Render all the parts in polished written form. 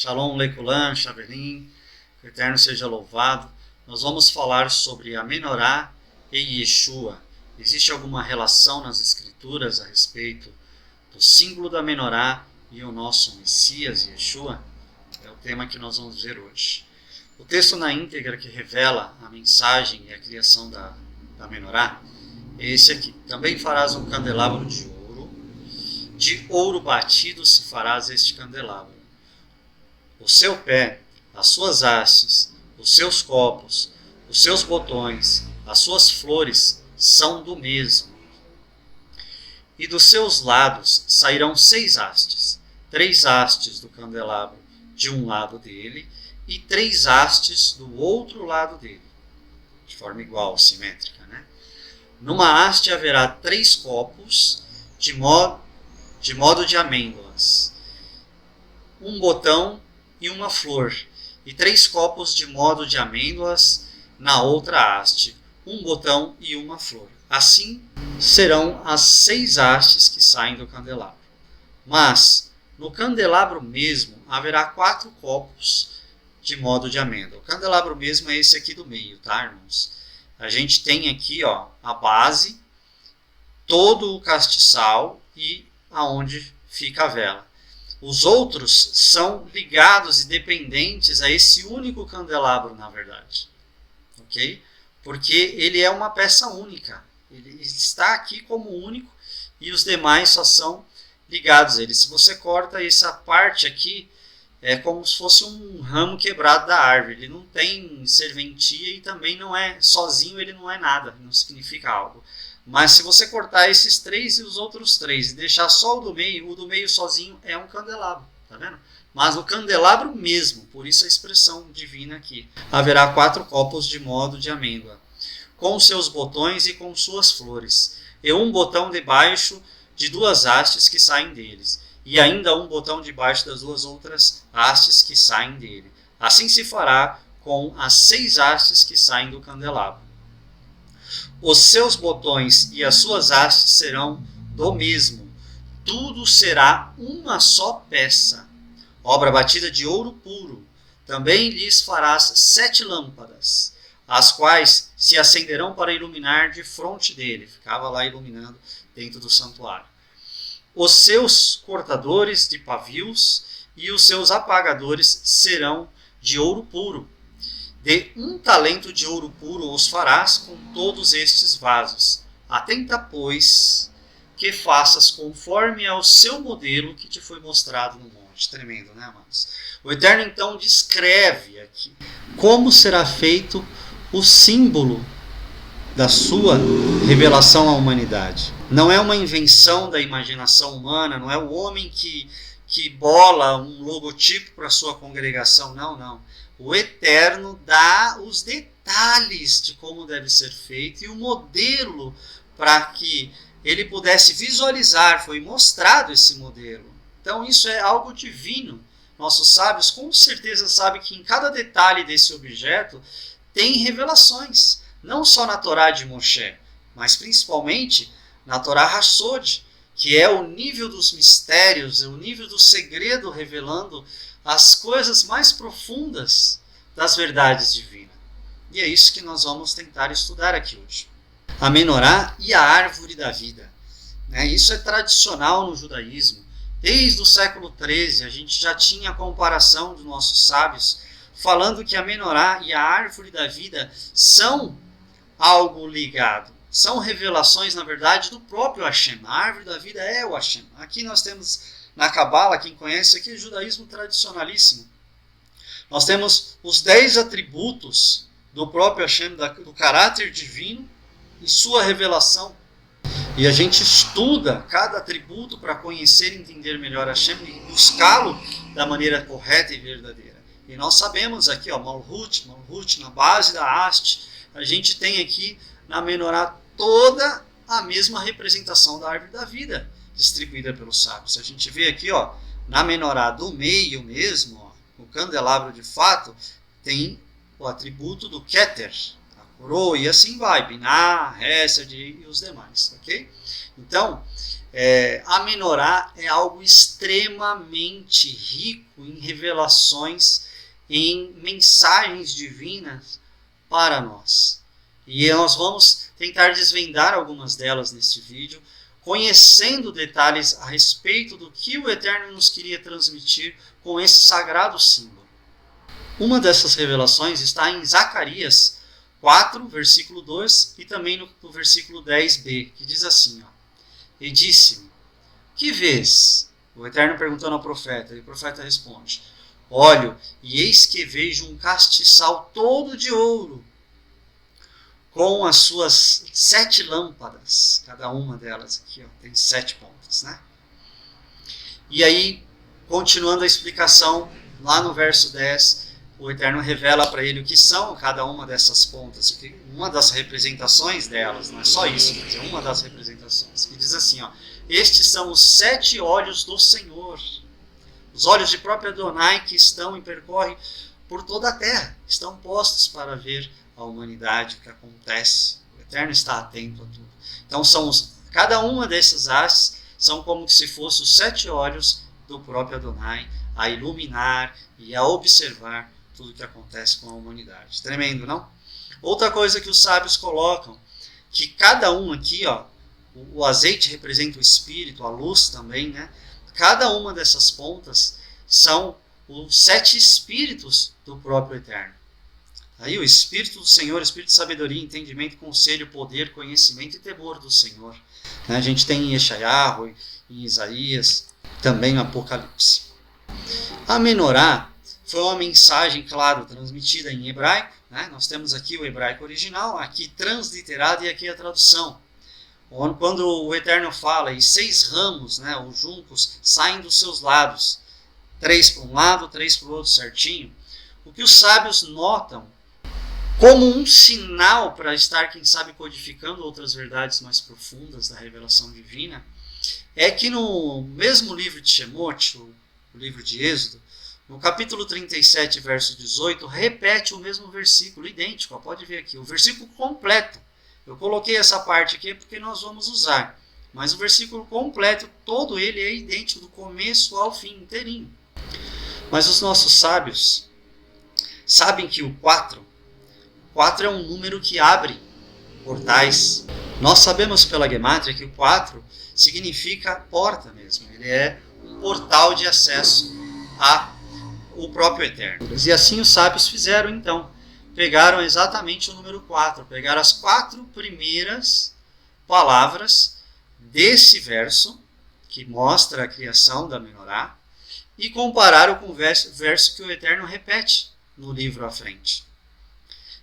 Shalom Leikulan, Shavelim, que o Eterno seja louvado. Nós vamos falar sobre a Menorá e Yeshua. Existe alguma relação nas Escrituras a respeito do símbolo da Menorá e o nosso Messias, Yeshua? É o tema que nós vamos ver hoje. O texto na íntegra que revela a mensagem e a criação da Menorá é esse aqui. Também farás um candelabro de ouro batido se farás este candelabro. O seu pé, as suas hastes, os seus copos, os seus botões, as suas flores são do mesmo. E dos seus lados sairão 6 hastes, 3 hastes do candelabro de um lado dele e 3 hastes do outro lado dele, de forma igual, simétrica, né? Numa haste haverá 3 copos de modo de amêndoas, um botão e uma flor, e 3 copos de modo de amêndoas na outra haste, um botão e uma flor. Assim serão as 6 hastes que saem do candelabro. Mas no candelabro mesmo haverá 4 copos de modo de amêndoa. O candelabro mesmo é esse aqui do meio, tá, irmãos? A gente tem aqui, ó, a base, todo o castiçal e aonde fica a vela. Os outros são ligados e dependentes a esse único candelabro, na verdade. Ok? Porque ele é uma peça única. Ele está aqui como único e os demais só são ligados a ele. Se você corta essa parte aqui, é como se fosse um ramo quebrado da árvore. Ele não tem serventia e também não é sozinho, ele não é nada, não significa algo. Mas se você cortar esses 3 e os outros 3 e deixar só o do meio sozinho é um candelabro, tá vendo? Mas o candelabro mesmo, por isso a expressão divina aqui, haverá 4 copos de modo de amêndoa, com seus botões e com suas flores, e um botão debaixo de 2 hastes que saem deles, e ainda um botão debaixo das 2 outras hastes que saem dele. Assim se fará com as 6 hastes que saem do candelabro. Os seus botões e as suas hastes serão do mesmo. Tudo será uma só peça, obra batida de ouro puro. Também lhes farás 7 lâmpadas, as quais se acenderão para iluminar de fronte dele. Ficava lá iluminando dentro do santuário. Os seus cortadores de pavios e os seus apagadores serão de ouro puro. De 1 talento de ouro puro os farás com todos estes vasos. Atenta, pois, que faças conforme ao seu modelo que te foi mostrado no monte. Tremendo, né, amados? O Eterno, então, descreve aqui como será feito o símbolo da sua revelação à humanidade. Não é uma invenção da imaginação humana, não é o homem que bola um logotipo para a sua congregação, não. O Eterno dá os detalhes de como deve ser feito e o modelo para que ele pudesse visualizar. Foi mostrado esse modelo. Então isso é algo divino. Nossos sábios com certeza sabem que em cada detalhe desse objeto tem revelações. Não só na Torá de Moshe, mas principalmente na Torá Hassod, que é o nível dos mistérios, o nível do segredo revelando as coisas mais profundas das verdades divinas. E é isso que nós vamos tentar estudar aqui hoje. A Menorá e a árvore da vida. Isso é tradicional no judaísmo. Desde o século XIII a gente já tinha a comparação dos nossos sábios, falando que a Menorá e a árvore da vida são algo ligado. São revelações, na verdade, do próprio Hashem. A árvore da vida é o Hashem. Aqui nós temos na Cabala, quem conhece aqui, é o judaísmo tradicionalíssimo. Nós temos os 10 atributos do próprio Hashem, do caráter divino e sua revelação. E a gente estuda cada atributo para conhecer e entender melhor Hashem e buscá-lo da maneira correta e verdadeira. E nós sabemos aqui, ó, Malhut, na base da haste, a gente tem aqui na Menorá toda a mesma representação da árvore da vida, distribuída pelos sábios. A gente vê aqui, ó, na Menorá do meio mesmo, ó, o candelabro de fato, tem o atributo do Keter, a coroa, e assim vai, Biná, Hesed e os demais, ok? Então, A menorá é algo extremamente rico em revelações, em mensagens divinas para nós. E nós vamos tentar desvendar algumas delas neste vídeo, conhecendo detalhes a respeito do que o Eterno nos queria transmitir com esse sagrado símbolo. Uma dessas revelações está em Zacarias 4, versículo 2, e também no versículo 10b, que diz assim, e disse-me, que vês? O Eterno perguntando ao profeta, e o profeta responde, olho, e eis que vejo um castiçal todo de ouro, com as suas 7 lâmpadas, cada uma delas aqui, tem 7 pontas, né? E aí, continuando a explicação, lá no verso 10, o Eterno revela para ele o que são cada uma dessas pontas, uma das representações delas, não é só isso, quer dizer, uma das representações, que diz assim, estes são os 7 olhos do Senhor, os olhos de próprio Adonai que estão e percorrem por toda a terra, estão postos para ver a humanidade, o que acontece, o Eterno está atento a tudo. Então, cada uma dessas hastes são como se fossem os 7 olhos do próprio Adonai a iluminar e a observar tudo o que acontece com a humanidade. Tremendo, não? Outra coisa que os sábios colocam, que cada um aqui, o azeite representa o Espírito, a luz também, né? Cada uma dessas pontas são os 7 Espíritos do próprio Eterno. Aí o Espírito do Senhor, Espírito de sabedoria, entendimento, conselho, poder, conhecimento e temor do Senhor. A gente tem em Yeshayahu, em Isaías, também no Apocalipse. A menorá foi uma mensagem, claro, transmitida em hebraico. Né? Nós temos aqui o hebraico original, aqui transliterado e aqui a tradução. Quando o Eterno fala, e 6 ramos, né, os juncos, saem dos seus lados, 3 para um lado, 3 para o outro certinho, o que os sábios notam como um sinal para estar, quem sabe, codificando outras verdades mais profundas da revelação divina, é que no mesmo livro de Shemot, o livro de Êxodo, no capítulo 37, verso 18, repete o mesmo versículo, idêntico, pode ver aqui, o versículo completo. Eu coloquei essa parte aqui porque nós vamos usar, mas o versículo completo, todo ele é idêntico, do começo ao fim, inteirinho. Mas os nossos sábios sabem que o 4 é um número que abre portais. Nós sabemos pela Gemátria que o 4 significa porta mesmo. Ele é um portal de acesso ao próprio Eterno. E assim os sábios fizeram então. Pegaram exatamente o número 4. Pegaram as 4 primeiras palavras desse verso, que mostra a criação da menorá, e compararam com o verso que o Eterno repete no livro à frente.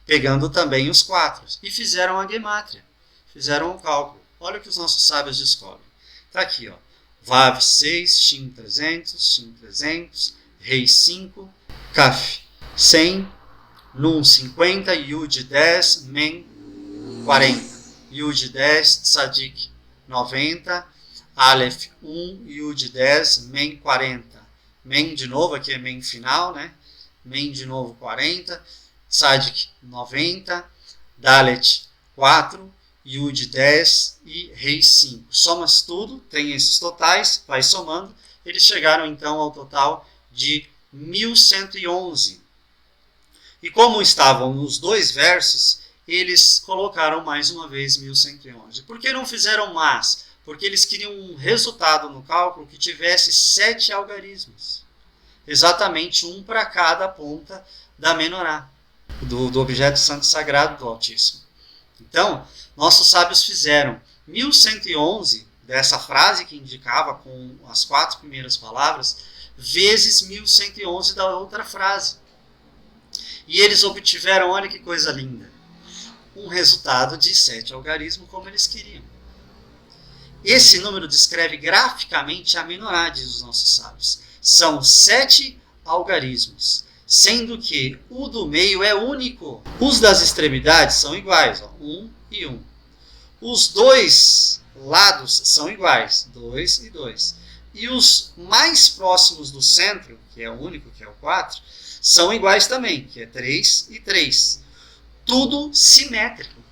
Pegando também os 4. E fizeram a gemátria. Fizeram o cálculo. Olha o que os nossos sábios descobrem. Está aqui, Vav 6, Shin 300, Shin 300, Rei 5, Kaf 100, Nun 50, Yud 10, Men 40, Yud 10, Tzadik 90, Aleph 1, Yud 10, Men 40. Men de novo, aqui é Men final, né? Men de novo 40, Tzadik 90, Dalet 4, Yud 10 e Rei 5. Somas tudo, tem esses totais, vai somando. Eles chegaram então ao total de 1111. E como estavam nos 2 versos, eles colocaram mais uma vez 1111. Por que não fizeram mais? Porque eles queriam um resultado no cálculo que tivesse 7 algarismos. Exatamente um para cada ponta da menorá, do objeto santo sagrado do Altíssimo. Então, nossos sábios fizeram 1111 dessa frase que indicava com as 4 primeiras palavras, vezes 1111 da outra frase. E eles obtiveram, olha que coisa linda, um resultado de 7 algarismos como eles queriam. Esse número descreve graficamente a menorá, diz os nossos sábios. São 7 algarismos, sendo que o do meio é único. Os das extremidades são iguais, 1 e 1. Os 2 lados são iguais, 2 e 2. E os mais próximos do centro, que é o único, que é o 4, são iguais também, que é 3 e 3. Tudo simétrico.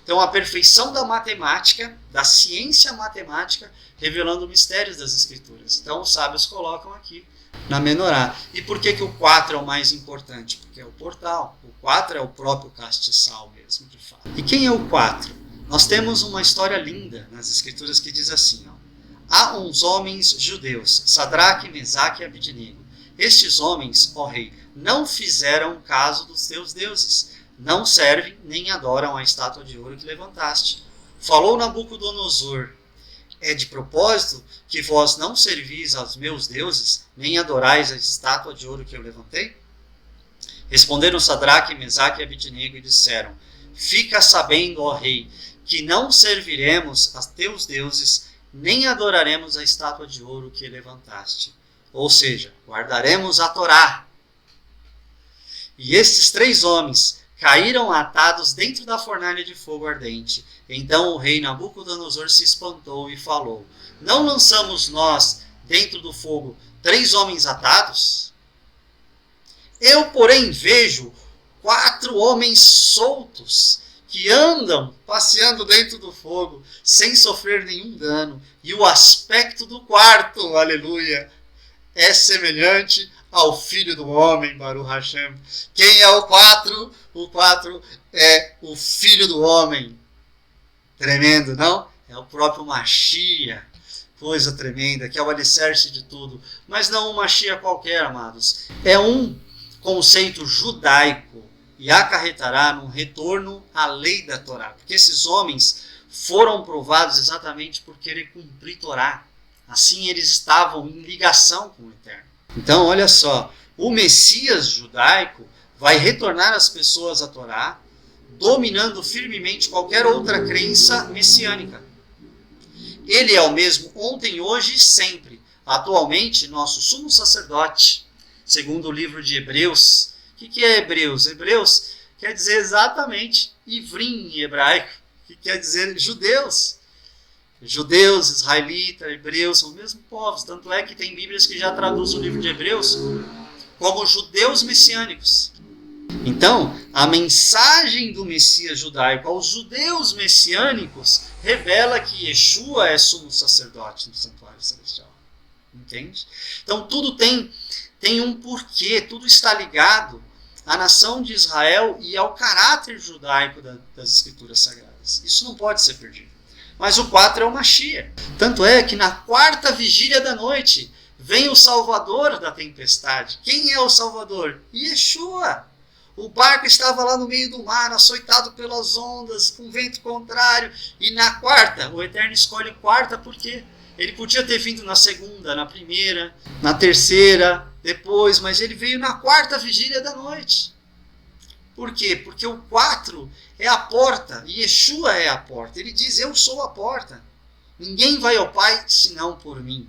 Então, a perfeição da matemática, da ciência matemática, revelando mistérios das Escrituras. Então os sábios colocam aqui na menorá. E por que o 4 é o mais importante? Porque é o portal. O 4 é o próprio castiçal mesmo, de fato. E quem é o 4? Nós temos uma história linda nas Escrituras que diz assim, ó: há uns homens judeus, Sadraque, Mesaque e Abidnego. Estes homens, ó rei, não fizeram caso dos teus deuses, não servem nem adoram a estátua de ouro que levantaste. Falou Nabucodonosor: é de propósito que vós não servis aos meus deuses, nem adorais a estátua de ouro que eu levantei? Responderam Sadraque, Mesaque e Abidnego e disseram: fica sabendo, ó rei, que não serviremos a teus deuses, nem adoraremos a estátua de ouro que levantaste. Ou seja, guardaremos a Torá. E estes 3 homens caíram atados dentro da fornalha de fogo ardente. Então o rei Nabucodonosor se espantou e falou: não lançamos nós dentro do fogo 3 homens atados? Eu, porém, vejo 4 homens soltos que andam passeando dentro do fogo sem sofrer nenhum dano. E o aspecto do quarto, aleluia, é semelhante ao Filho do Homem, Baruch Hashem. Quem é o 4? O 4 é o Filho do Homem. Tremendo, não? É o próprio Mashiach. Coisa tremenda, que é o alicerce de tudo. Mas não um Mashiach qualquer, amados. É um conceito judaico e acarretará no retorno à lei da Torá. Porque esses homens foram provados exatamente por querer cumprir Torá. Assim eles estavam em ligação com o Eterno. Então, olha só, o Messias judaico vai retornar as pessoas à Torá, dominando firmemente qualquer outra crença messiânica. Ele é o mesmo ontem, hoje e sempre. Atualmente, nosso sumo sacerdote, segundo o livro de Hebreus. O que é Hebreus? Hebreus quer dizer exatamente Ivrim em hebraico, que quer dizer judeus. Judeus, israelitas, hebreus, são os mesmos povos. Tanto é que tem Bíblias que já traduzem o livro de Hebreus como judeus messiânicos. Então, a mensagem do Messias judaico aos judeus messiânicos revela que Yeshua é sumo sacerdote no santuário celestial. Entende? Então, tudo tem um porquê, tudo está ligado à nação de Israel e ao caráter judaico das Escrituras Sagradas. Isso não pode ser perdido. Mas o 4 é o Mashiach. Tanto é que na 4ª vigília da noite vem o Salvador da tempestade. Quem é o Salvador? Yeshua. O barco estava lá no meio do mar, açoitado pelas ondas, com vento contrário. E na 4ª, o Eterno escolhe 4ª porque ele podia ter vindo na 2ª, na 1ª, na 3ª, depois, mas ele veio na 4ª vigília da noite. Por quê? Porque o 4 é a porta, e Yeshua é a porta. Ele diz: eu sou a porta. Ninguém vai ao Pai senão por mim.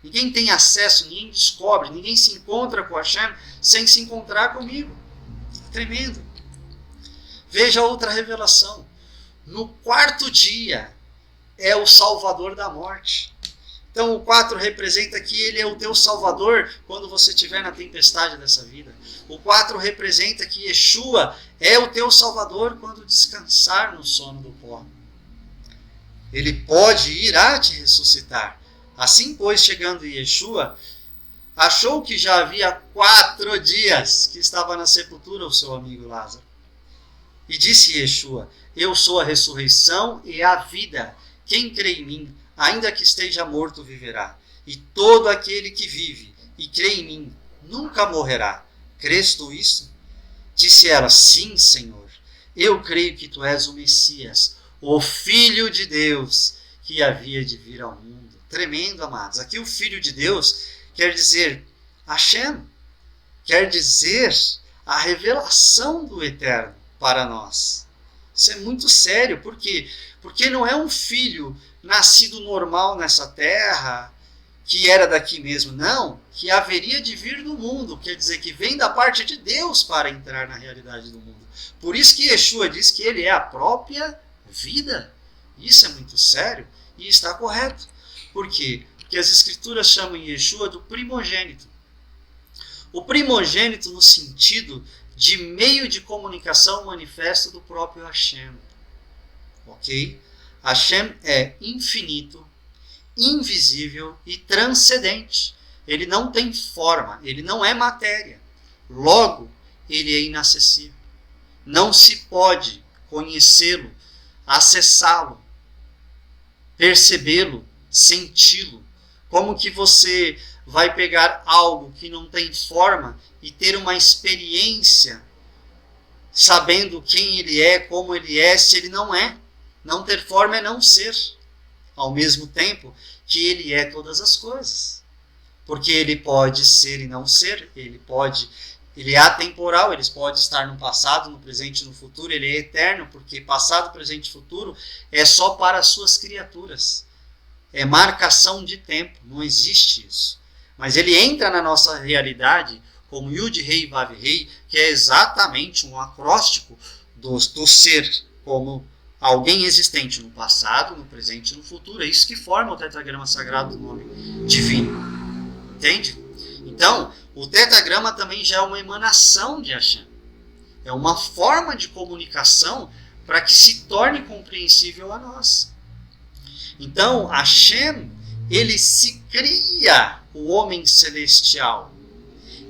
Ninguém tem acesso, ninguém descobre, ninguém se encontra com Hashem sem se encontrar comigo. Tremendo. Veja outra revelação. No 4º dia é o Salvador da morte. Então o 4 representa que ele é o teu Salvador quando você estiver na tempestade dessa vida. O 4 representa que Yeshua é o teu Salvador quando descansar no sono do pó. Ele pode e irá te ressuscitar. Assim, pois, chegando Yeshua, achou que já havia 4 dias que estava na sepultura o seu amigo Lázaro. E disse Yeshua: eu sou a ressurreição e a vida. Quem crê em mim, ainda que esteja morto, viverá. E todo aquele que vive e crê em mim nunca morrerá. Crês tu isso? Disse ela: sim, Senhor. Eu creio que tu és o Messias, o Filho de Deus, que havia de vir ao mundo. Tremendo, amados. Aqui o Filho de Deus quer dizer Hashem. Quer dizer a revelação do Eterno para nós. Isso é muito sério. Por quê? Porque não é um filho nascido normal nessa terra, que era daqui mesmo. Não, que haveria de vir do mundo. Quer dizer que vem da parte de Deus para entrar na realidade do mundo. Por isso que Yeshua diz que ele é a própria vida. Isso é muito sério e está correto. Por quê? Porque as Escrituras chamam Yeshua do primogênito. O primogênito no sentido de meio de comunicação manifesto do próprio Hashem. Ok? Hashem é infinito, invisível e transcendente. Ele não tem forma, ele não é matéria. Logo, ele é inacessível. Não se pode conhecê-lo, acessá-lo, percebê-lo, senti-lo. Como que você vai pegar algo que não tem forma e ter uma experiência sabendo quem ele é, como ele é, se ele não é? Não ter forma é não ser. Ao mesmo tempo que ele é todas as coisas. Porque ele pode ser e não ser, ele é atemporal, ele pode estar no passado, no presente e no futuro, ele é eterno, porque passado, presente e futuro é só para as suas criaturas. É marcação de tempo, não existe isso. Mas ele entra na nossa realidade como Yud Rei Vav Rei, que é exatamente um acróstico do ser como alguém existente no passado, no presente e no futuro. É isso que forma o tetragrama sagrado do nome divino. Entende? Então, o tetragrama também já é uma emanação de Hashem. É uma forma de comunicação para que se torne compreensível a nós. Então, Hashem, ele se cria o homem celestial.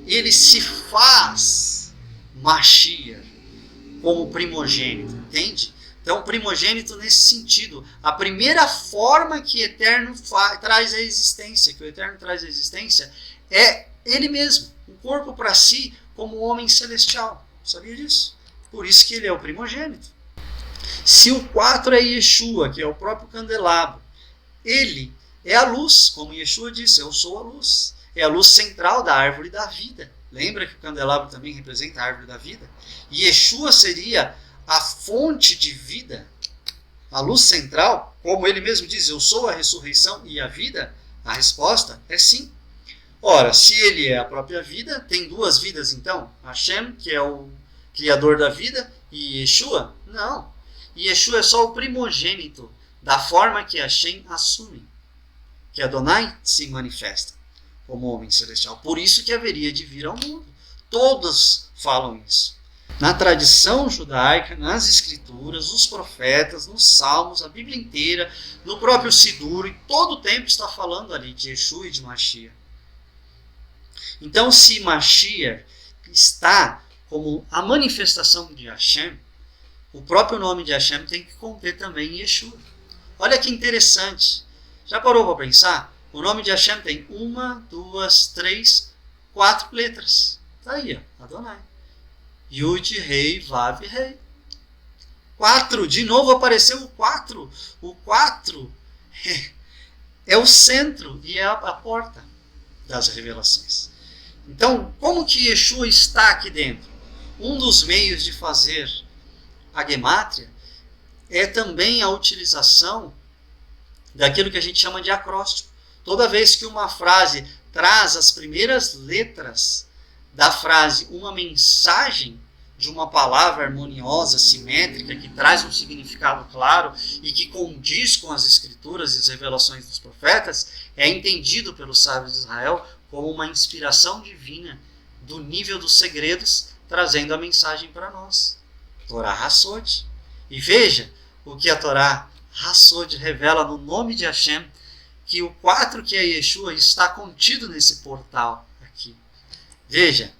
Ele se faz Mashiach como primogênito, entende? Então, primogênito nesse sentido. A primeira forma que o Eterno traz à existência, é ele mesmo. Um corpo para si como homem celestial. Sabia disso? Por isso que ele é o primogênito. Se o 4 é Yeshua, que é o próprio candelabro, ele é a luz, como Yeshua disse, eu sou a luz. É a luz central da árvore da vida. Lembra que o candelabro também representa a árvore da vida? E Yeshua seria a fonte de vida, a luz central, como ele mesmo diz, eu sou a ressurreição e a vida? A resposta é sim. Ora, se ele é a própria vida, tem duas vidas então? Hashem, que é o criador da vida, e Yeshua? Não. Yeshua é só o primogênito da forma que Hashem assume, que Adonai se manifesta como homem celestial. Por isso que haveria de vir ao mundo. Todos falam isso. Na tradição judaica, nas escrituras, os profetas, nos salmos, a Bíblia inteira, no próprio Sidur, e todo o tempo está falando ali de Yeshua e de Mashiach. Então, se Mashiach está como a manifestação de Hashem, o próprio nome de Hashem tem que conter também Yeshua. Olha que interessante. Já parou para pensar? O nome de Hashem tem 1, 2, 3, 4 letras. Está aí, ó, Adonai. Yud, Rei, Vav, Rei. 4, de novo apareceu o 4. O 4 é o centro e é a porta das revelações. Então, como que Yeshua está aqui dentro? Um dos meios de fazer a gemátria é também a utilização daquilo que a gente chama de acróstico. Toda vez que uma frase traz as primeiras letras da frase uma mensagem de uma palavra harmoniosa, simétrica, que traz um significado claro e que condiz com as escrituras e as revelações dos profetas, é entendido pelos sábios de Israel como uma inspiração divina do nível dos segredos, trazendo a mensagem para nós. Torá Hassod. E veja o que a Torá Hassod revela no nome de Hashem, que o 4, que é Yeshua, está contido nesse portal aqui. Veja,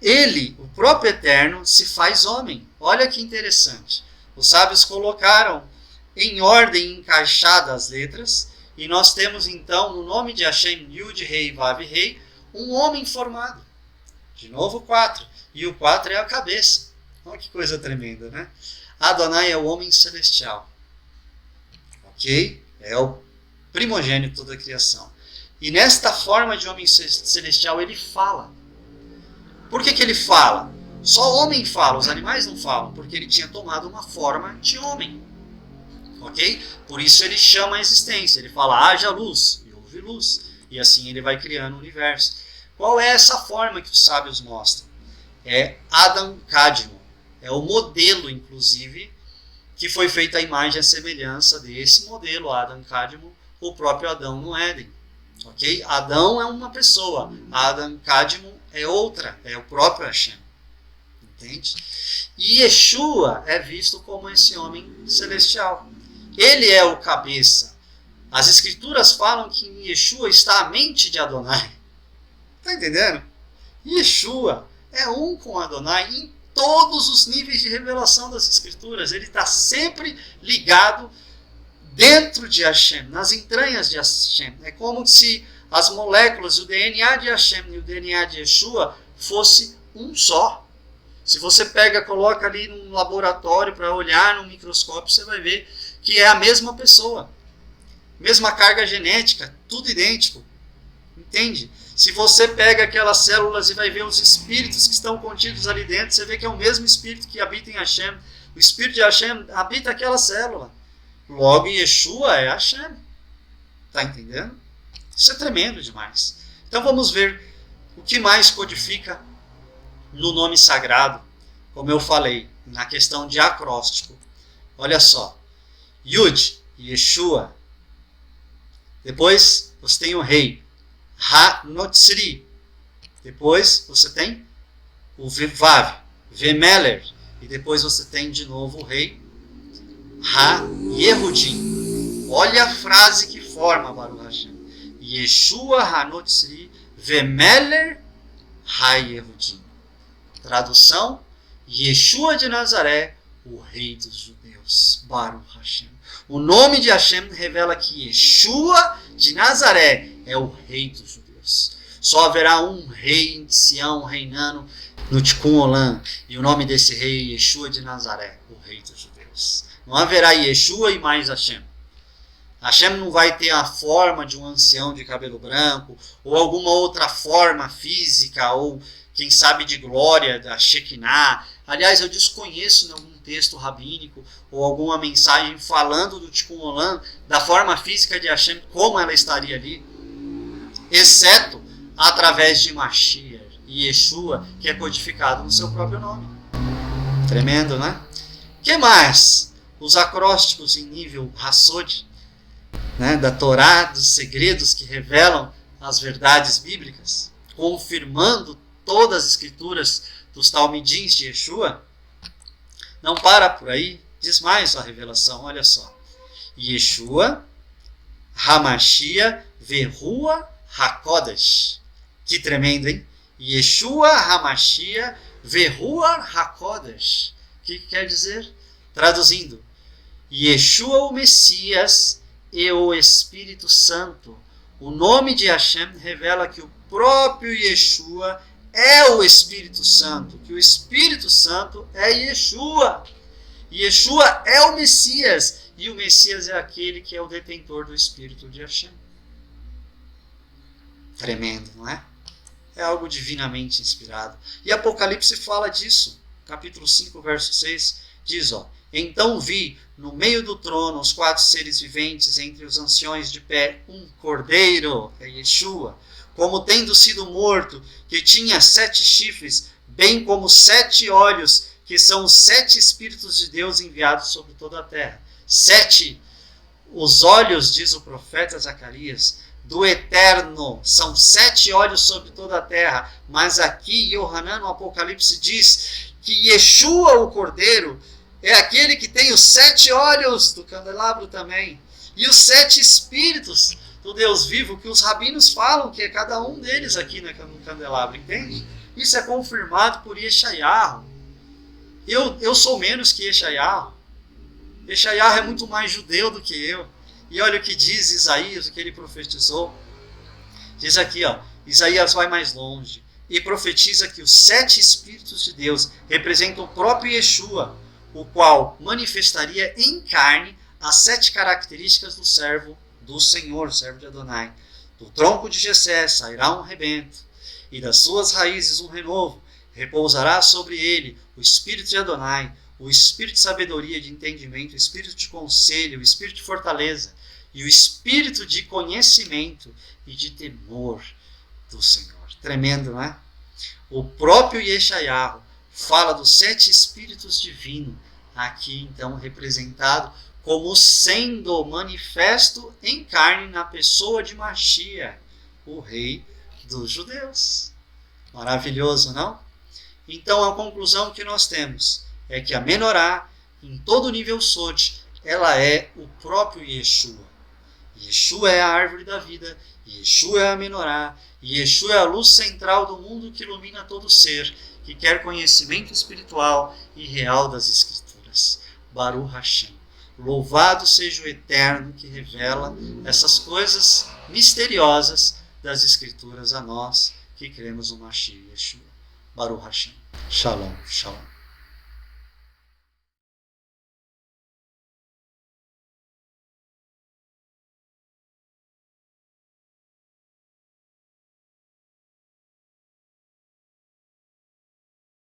ele, o próprio Eterno, se faz homem. Olha que interessante. Os sábios colocaram em ordem encaixada as letras, e nós temos então, no nome de Hashem, Yud, Rei, Vav, Rei, um homem formado. De novo 4. E o 4 é a cabeça. Olha que coisa tremenda, né? Adonai é o homem celestial. Ok? É o primogênito da criação. E nesta forma de homem celestial, ele fala. Por que ele fala? Só o homem fala, os animais não falam, porque ele tinha tomado uma forma de homem. Ok? Por isso ele chama a existência. Ele fala, haja luz, e houve luz. E assim ele vai criando o universo. Qual é essa forma que os sábios mostram? É Adam Kadmon. É o modelo, inclusive, que foi feita a imagem e a semelhança desse modelo, Adam Kadmon, o próprio Adão no Éden. Ok? Adão é uma pessoa, Adam Kadmon é outra, é o próprio Hashem. Entende? E Yeshua é visto como esse homem celestial. Ele é o cabeça. As escrituras falam que em Yeshua está a mente de Adonai. Está entendendo? Yeshua é um com Adonai em todos os níveis de revelação das escrituras. Ele está sempre ligado dentro de Hashem, nas entranhas de Hashem. É como se as moléculas, o DNA de Hashem e o DNA de Yeshua fosse um só. Se você pega, coloca ali num laboratório para olhar no microscópio, você vai ver que é a mesma pessoa. Mesma carga genética, tudo idêntico. Entende? Se você pega aquelas células e vai ver os espíritos que estão contidos ali dentro, você vê que é o mesmo espírito que habita em Hashem. O espírito de Hashem habita aquela célula. Logo, Yeshua é Hashem. Está entendendo? Isso é tremendo demais. Então vamos ver o que mais codifica no nome sagrado, como eu falei, na questão de acróstico. Olha só. Yud, Yeshua. Depois você tem o rei. Ha-Notzri. Depois você tem o Vav, Vemeler. E depois você tem de novo o rei Ha-Yehudim. Olha a frase que forma, Baruch Hashem. Yeshua Ha-Notzri, Vemeler Ha-Yehudim. Tradução: Yeshua de Nazaré, o rei dos judeus. Baruch Hashem. O nome de Hashem revela que Yeshua de Nazaré é o rei dos judeus. Só haverá um rei em Sião reinando no Tikkun Olam. E o nome desse rei é Yeshua de Nazaré, o rei dos judeus. Não haverá Yeshua e mais Hashem. Hashem não vai ter a forma de um ancião de cabelo branco, ou alguma outra forma física, ou quem sabe de glória, da Shekinah. Aliás, eu desconheço em algum texto rabínico ou alguma mensagem falando do Tikkun Olam, da forma física de Hashem, como ela estaria ali, exceto através de Mashiach e Yeshua, que é codificado no seu próprio nome. Tremendo, né? O que mais? Os acrósticos em nível Hassod, né, da Torá, dos segredos que revelam as verdades bíblicas, confirmando todas as escrituras dos Talmidins de Yeshua. Não para por aí, diz mais a revelação, olha só. Yeshua, Hamashia, Verua, Hakodesh. Que tremendo, hein? Yeshua, Hamashia, Verua, Hakodesh. O que quer dizer? Traduzindo, Yeshua, o Messias e o Espírito Santo. O nome de Hashem revela que o próprio Yeshua é o Espírito Santo, que o Espírito Santo é Yeshua. Yeshua é o Messias, e o Messias é aquele que é o detentor do Espírito de Hashem. Tremendo, não é? É algo divinamente inspirado. E Apocalipse fala disso. Capítulo 5, verso 6, diz, então vi no meio do trono os 4 seres viventes, entre os anciões de pé, um cordeiro, é Yeshua, como tendo sido morto, que tinha 7 chifres, bem como 7 olhos, que são os 7 Espíritos de Deus enviados sobre toda a terra. 7, os olhos, diz o profeta Zacarias, do Eterno, são 7 olhos sobre toda a terra. Mas aqui, Yohanan, no Apocalipse, diz que Yeshua, o Cordeiro, é aquele que tem os 7 olhos do candelabro também, e os 7 Espíritos do Deus vivo, que os rabinos falam que é cada um deles aqui no candelabro, entende? Isso é confirmado por Yeshayahu. Eu sou menos que Yeshayahu. Yeshayahu é muito mais judeu do que eu. E olha o que diz Isaías, o que ele profetizou. Diz aqui, Isaías vai mais longe e profetiza que os 7 Espíritos de Deus representam o próprio Yeshua, o qual manifestaria em carne as 7 características do servo do Senhor, servo de Adonai. Do tronco de Jessé sairá um rebento, e das suas raízes um renovo. Repousará sobre ele o Espírito de Adonai, o Espírito de sabedoria, de entendimento, o Espírito de conselho, o Espírito de fortaleza, e o Espírito de conhecimento e de temor do Senhor. Tremendo, não é? O próprio Yeshayahu fala dos 7 Espíritos divinos, aqui então representado como sendo manifesto em carne na pessoa de Mashiach, o rei dos judeus. Maravilhoso, não? Então a conclusão que nós temos é que a Menorá, em todo o nível Sod, ela é o próprio Yeshua. Yeshua é a árvore da vida, Yeshua é a menorá, Yeshua é a luz central do mundo que ilumina todo ser, que quer conhecimento espiritual e real das Escrituras. Baruch Hashem. Louvado seja o Eterno que revela essas coisas misteriosas das Escrituras a nós que cremos no Mashiach Yeshua. Baruch Hashem. Shalom, shalom.